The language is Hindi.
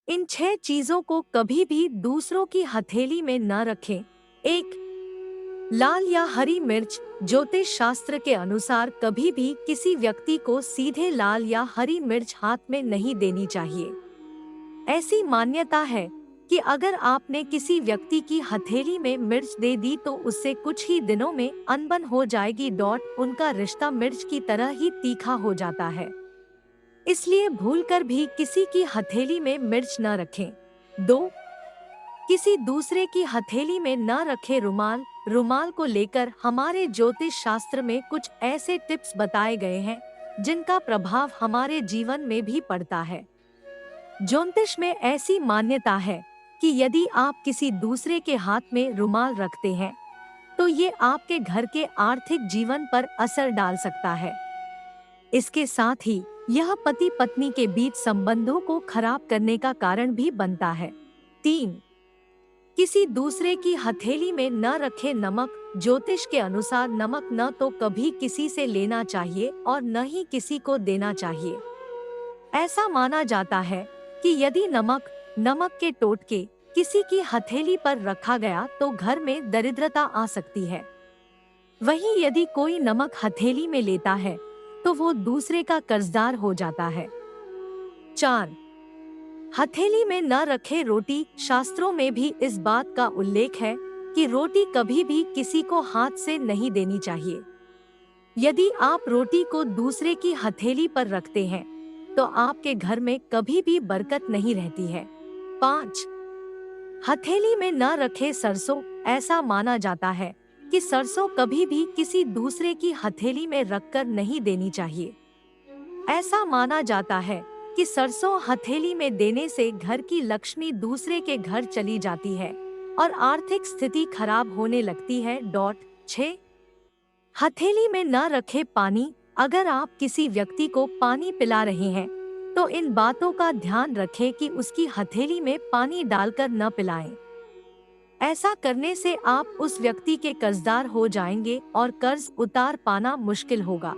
इन 6 चीजों को कभी भी दूसरों की हथेली में न रखें। 1. लाल या हरी मिर्च। ज्योतिष शास्त्र के अनुसार कभी भी किसी व्यक्ति को सीधे लाल या हरी मिर्च हाथ में नहीं देनी चाहिए। ऐसी मान्यता है कि अगर आपने किसी व्यक्ति की हथेली में मिर्च दे दी तो उससे कुछ ही दिनों में अनबन हो जाएगी। उनका रिश्ता मिर्च की तरह ही तीखा हो जाता है। इसलिए भूलकर भी किसी की हथेली में मिर्च न रखें। 2. किसी दूसरे की हथेली में न रखे रुमाल। रुमाल को लेकर हमारे ज्योतिष शास्त्र में कुछ ऐसे टिप्स बताए गए हैं जिनका प्रभाव हमारे जीवन में भी पड़ता है। ज्योतिष में ऐसी मान्यता है कि यदि आप किसी दूसरे के हाथ में रुमाल रखते हैं तो ये आपके घर के आर्थिक जीवन पर असर डाल सकता है। इसके साथ ही यह पति पत्नी के बीच संबंधों को खराब करने का कारण भी बनता है। 3. किसी दूसरे की हथेली में न रखे नमक। ज्योतिष के अनुसार नमक न तो कभी किसी से लेना चाहिए और न ही किसी को देना चाहिए। ऐसा माना जाता है कि यदि नमक के टोटके किसी की हथेली पर रखा गया तो घर में दरिद्रता आ सकती है। वहीं यदि कोई नमक हथेली में लेता है तो वो दूसरे का कर्जदार हो जाता है। 4. हथेली में न रखे रोटी। शास्त्रों में भी इस बात का उल्लेख है कि रोटी कभी भी किसी को हाथ से नहीं देनी चाहिए। यदि आप रोटी को दूसरे की हथेली पर रखते हैं तो आपके घर में कभी भी बरकत नहीं रहती है। 5. हथेली में न रखे सरसों। ऐसा माना जाता है कि सरसों कभी भी किसी दूसरे की हथेली में रखकर नहीं देनी चाहिए। ऐसा माना जाता है कि सरसों हथेली में देने से घर की लक्ष्मी दूसरे के घर चली जाती है और आर्थिक स्थिति खराब होने लगती है। 6. हथेली में न रखे पानी। अगर आप किसी व्यक्ति को पानी पिला रहे हैं तो इन बातों का ध्यान रखें कि उसकी हथेली में पानी डालकर न पिलाएं। ऐसा करने से आप उस व्यक्ति के कर्जदार हो जाएंगे और कर्ज उतार पाना मुश्किल होगा।